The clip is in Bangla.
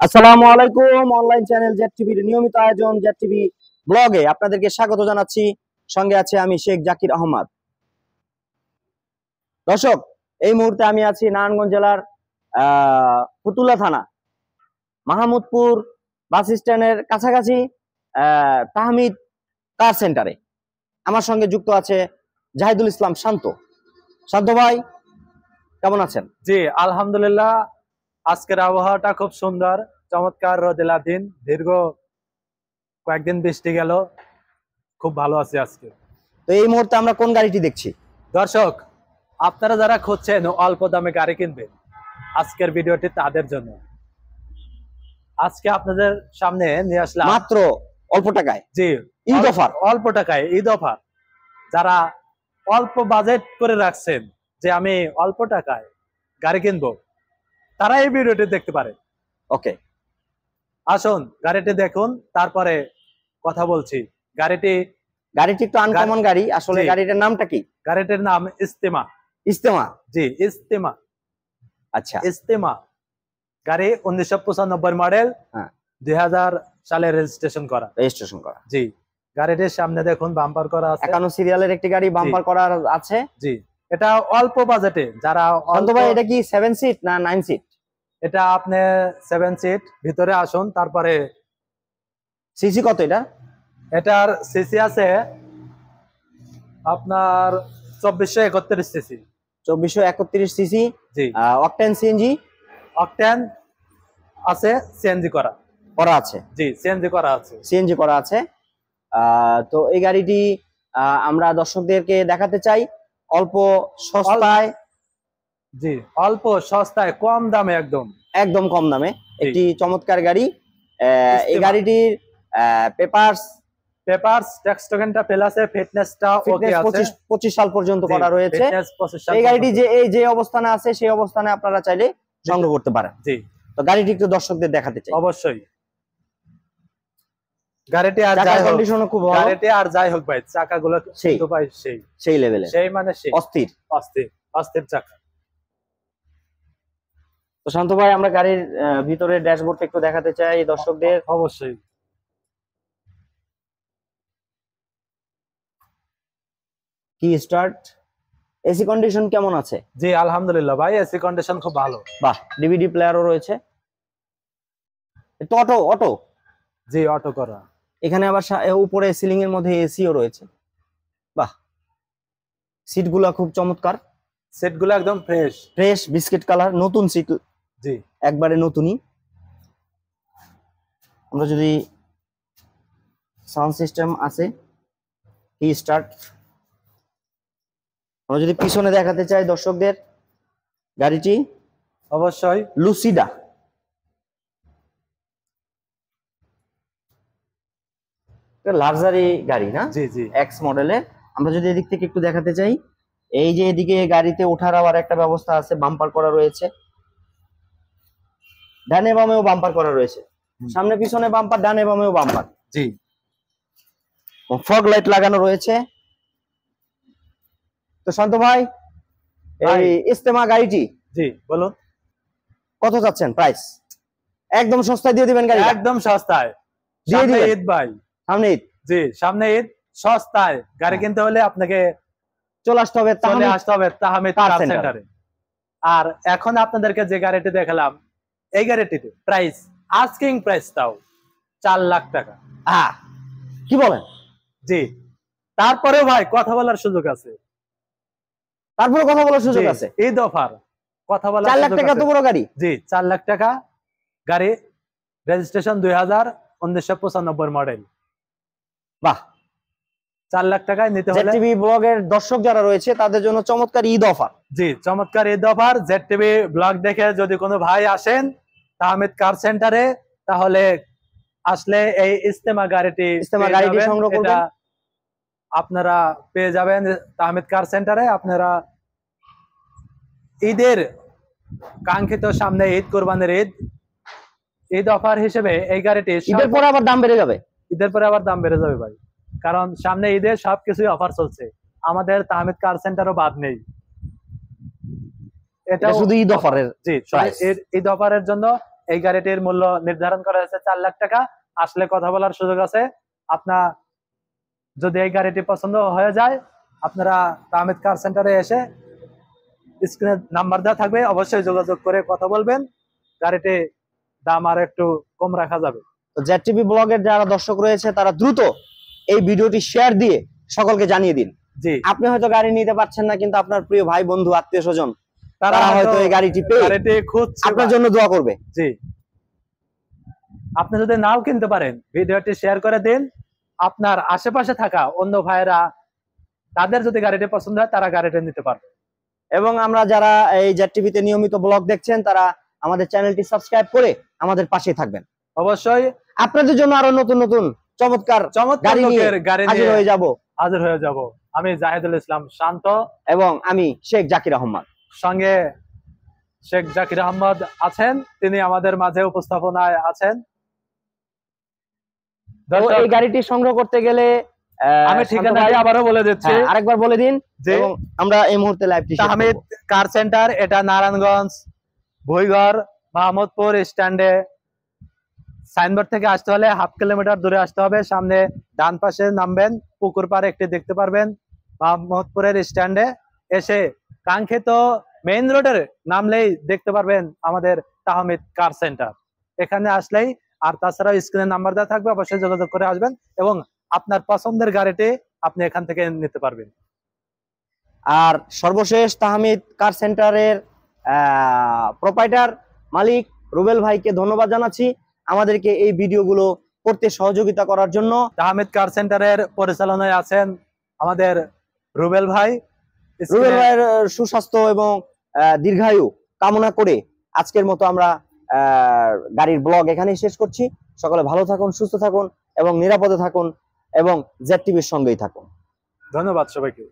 আসসালামু আলাইকুম। অনলাইন চ্যানেল জেড টিভির নিয়মিত আয়োজন জেড টিভি ব্লগে আপনাদেরকে স্বাগত জানাচ্ছি। সঙ্গে আছে আমি শেখ জাকির আহমদ। দর্শক, এই মুহূর্তে আমি আছি নারায়ণগঞ্জ জেলার ফুতুল্লা থানা মাহমুদপুর বাস স্ট্যান্ডের কাছাকাছি তাহমিদ কার সেন্টারে। আমার সঙ্গে যুক্ত আছে জাহিদুল ইসলাম শান্ত। শান্ত ভাই, কেমন আছেন? জি আলহামদুলিল্লাহ, আজকের আবহাওয়াটা খুব সুন্দর, চমৎকার রোদেলাদিন, দীর্ঘ কয়েকদিন বৃষ্টি গেল, খুব ভালো আছি আজকে। তো এই মুহূর্তে আমরা কোন গাড়িটি দেখছি? দর্শক, আপনারা যারা খুঁজছেন অল্প দামে গাড়ি কিনবেন, আজকের ভিডিওটি তাদের জন্য। আজকে আপনাদের সামনে নিয়ে আসলাম মাত্র অল্প টাকায়, জি ঈদ অফার। অল্প টাকায় ঈদ অফার। যারা অল্প বাজেট করে রাখছেন যে আমি অল্প টাকায় গাড়ি কিনবো, তারা এই ভিডিওটি দেখতে পারে। ওকে, আসুন গাড়িটি দেখুন, তারপরে কথা বলছি। গাড়িটি একটু আনকমন গাড়ি। আসলে গাড়িটার নামটা কি? গাড়িটির নাম ইস্তেমা। ইস্তেমা? জি ইস্তেমা। আচ্ছা, ইস্তেমা গাড়ি 1995 মডেল, 2000 সালে রেজিস্ট্রেশন করা। জি, গাড়িটির সামনে দেখুন বাম্পার করা আছে। 51 সিরিয়ালের একটি গাড়ি, বাম্পার করা আছে। জি, এটা অল্প বাজেটে যারা ভাই, এটা কি 7 সিট না 9 সিট? এটা আপনি 7 সিট। ভিতরে আসুন, তারপরে সিসি কত এটা? এটার সিসি আছে আপনার 2431 সিসি। 2431 সিসি। জি, অকটেন সিএনজি? অকটেন আছে, সিএনজি করা আছে। জি, সিএনজি করা আছে। তো এই গাড়িটি আমরা দর্শকদেরকে দেখাতে চাই অল্প সস্তায়। জি, অল্প সস্তায়, কম দামে, একদম কম দামে একটি চমৎকার গাড়ি। এই গাড়িটির পেপারস ট্যাক্স টোকেনটা ফেল আছে, ফিটনেসটা ওকে আছে, 25 সাল পর্যন্ত করা রয়েছে। এই গাড়িটি যে অবস্থানে আছে সেই অবস্থানে আপনারা চাইলে সংগ্রহ করতে পারেন। জি, তো গাড়িটি একটু দর্শকদের দেখাতে চাই। অবশ্যই। গাড়িটি আর যাই কন্ডিশনও খুব ভালো। গাড়িটি আর যাই হোক ভাই, চাকাগুলো কিন্তু ভাই সেই লেভেলে, অস্থির চাকা। তো শান্ত ভাই, আমরা গাড়ির ভিতরে ড্যাশবোর্ডটা একটু দেখাতে চাই দর্শকদের। অবশ্যই। কি স্টার্ট, এসি কন্ডিশন কেমন আছে? জি আলহামদুলিল্লাহ ভাই, এসি কন্ডিশন খুব ভালো। বাহ, ডিভিডি প্লেয়ারও রয়েছে। তো অটো? জি, অটো করা। এখানে আবার উপরে সিলিং এর মধ্যে এসিও রয়েছে। বাহ, সিটগুলো খুব চমৎকার। সিটগুলো একদম ফ্রেশ বিস্কিট কালার, নতুন সিট। জি, একবারে নতুনই। আমরা যদি সাউন্ড সিস্টেম আছে, কি স্টার্ট। আমরা যদি পিছনে দেখাতে চাই দর্শকদের, গাড়িটি অবশ্যই লুসিডা। লাক্সারি গাড়ি না? জি জি, এক্স মডেলে। আমরা যদি এদিক থেকে একটু দেখাতে চাই, এই যে এদিকে গাড়িতে ওঠার আবার একটা ব্যবস্থা আছে, বাম্পার করা রয়েছে। ডানে বামেও বাম্পার করা রয়েছে, সামনে পিছনে বাম্পার, ডানে বামেও বাম্পার। জি, ফগ লাইট লাগানো রয়েছে। তো শান্ত ভাই, এই ইস্তেমা গাড়িটি, জি বলুন, কত চাচ্ছেন প্রাইস? একদম সস্তায় দিয়ে দিবেন গাড়ি? একদম সস্তায়। সামনে ঈদ ভাই, সামনে ঈদ। জি, সামনে ঈদ, সস্তায় গাড়ি কিনতে হলে আপনাকে চলে আসতে হবে তাহমিদ কার সেন্টারে। আর এখন আপনাদেরকে যে গাড়িটি দেখালাম, এই গাড়িটিতে প্রাইস, আস্কিং প্রাইস তাও 4 লাখ টাকা। কি বলেন? জি, তারপরে ভাই কথা বলার সুযোগ আছে। তারপরে কথা বলার সুযোগ আছে, ঈদ অফার, কথা বলার 4 লাখ টাকা তো বড় গাড়ি। জি, 4 লাখ টাকা গাড়ি, রেজিস্ট্রেশন 2000, 1995 মডেল। বাহ, 4 লাখ টাকায় নিতে হলে জেড টিভি ব্লগের দর্শক যারা রয়েছে তাদের জন্য চমৎকার ঈদ অফার। জি, চমৎকার Eid offer. Z TV blog দেখে যদি কোনো ভাই আসেন তাহমিদ কার সেন্টারে, তাহলে আসলে এই ইস্তেমা গাড়িটি সংগ্রহ করবেন। আপনারা পেয়ে যাবেন তাহমিদ কার সেন্টারে। আপনারা ঈদের কাঙ্ক্ষিত সামনে ঈদ, কোরবানির ঈদ অফার হিসেবে এই গাড়িটি ঈদের পরে আবার দাম বেড়ে যাবে। ঈদের পরে আবার দাম বেড়ে যাবে ভাই, কারণ সামনে ঈদের সবকিছুই অফার চলছে। আমাদের তাহমিদ কার সেন্টারও বাদ নেই। এটা শুধু ঈদ অফারের। জি, ঈদ অফারের জন্য এই গাড়িটির মূল্য নির্ধারণ করা হয়েছে 4 লাখ টাকা। আসলে কথা বলার সুযোগ আছে। আপনার যদি এই গাড়িটি পছন্দ হয়ে যায়, আপনারা তাহমিদ কার সেন্টারে এসে স্ক্রিনে নাম্বার দেওয়া থাকবে, অবশ্যই যোগাযোগ করে কথা বলবেন। গাড়িটি দাম আর একটু কম রাখা যাবে। তো ZTV ব্লগের যারা দর্শক রয়েছে তারা দ্রুত এই ভিডিওটি শেয়ার দিয়ে সকলকে জানিয়ে দিন। জি, আপনি হয়তো গাড়ি নিতে পারছেন না, কিন্তু আপনার প্রিয় ভাই বন্ধু আত্মীয় স্বজন তারা হয়তো এই গাড়িটি পেয়ে গাড়িটি খুঁজছে, আপনার জন্য দোয়া করবে। জি, আপনি যদি নাও কিনতে পারেন, ভিডিওটি শেয়ার করে দিন। আপনার আশেপাশে থাকা অন্য ভাইয়েরা, তাদের যদি গাড়িটি পছন্দ হয়, তারা গাড়িটি নিতে পারবে। এবং আমরা যারা এই ZTV তে নিয়মিত ব্লগ দেখছেন তারা আমাদের চ্যানেলটি সাবস্ক্রাইব করে আমাদের পাশে থাকবেন। অবশ্যই আপনাদের জন্য আরো নতুন নতুন চমৎকার গাড়ি নিয়ে হাজির হয়ে যাব। আমি জাহিদুল ইসলাম শান্ত এবং আমি শেখ জাকির আহমদ। সঙ্গে শেখ জাকির আহমদ আছেন, তিনি আমাদের মাঝে উপস্থাপনায় আছেন। এই গাড়িটি সংগ্রহ করতে গেলে আমি ঠিকানাটি আবারও বলে দিচ্ছি, আরেকবার বলে দিন। যে আমরা এই মুহূর্তে লাইভটি তাহমিদ কার সেন্টার, এটা নারায়ণগঞ্জ ভুইগড় মাহমুদপুর স্ট্যান্ডে। সাইনবোর্ড থেকে আসতে হলে 1/2 কিলোমিটার দূরে আসতে হবে। সামনে ডান পাশে নামবেন, পুকুর পাড়ে একটি দেখতে পারবেন। মাহমুদপুরের স্ট্যান্ডে এসে কাঙ্ক্ষিত মেইন রোডের নামলেই দেখতে পারবেন আমাদের তাহমিদ কার সেন্টার। এখানে আসলেই, আর তাছাড়াও স্ক্রিনে নাম্বার দেওয়া থাকবে, অবশ্যই যোগাযোগ করে আসবেন এবং আপনার পছন্দের গাড়িটি আপনি এখান থেকে নিতে পারবেন। আর সর্বশেষ তাহমিদ কার সেন্টারের প্রোপাইটার মালিক রুবেল ভাইকে ধন্যবাদ জানাচ্ছি আমাদেরকে এই ভিডিওগুলো করতে সহযোগিতা করার জন্য। তাহমিদ কার সেন্টারের পরিচালনায় আছেন আমাদের রুবেল ভাই। রুবেল ভাইয়ের সুস্বাস্থ্য এবং দীর্ঘায়ু কামনা করে আজকের মতো আমরা গাড়ির ব্লগ এখানেই শেষ করছি। সকলে ভালো থাকুন, সুস্থ থাকুন এবং নিরাপদে থাকুন এবং ZTVর সঙ্গেই থাকুন। ধন্যবাদ সবাইকে।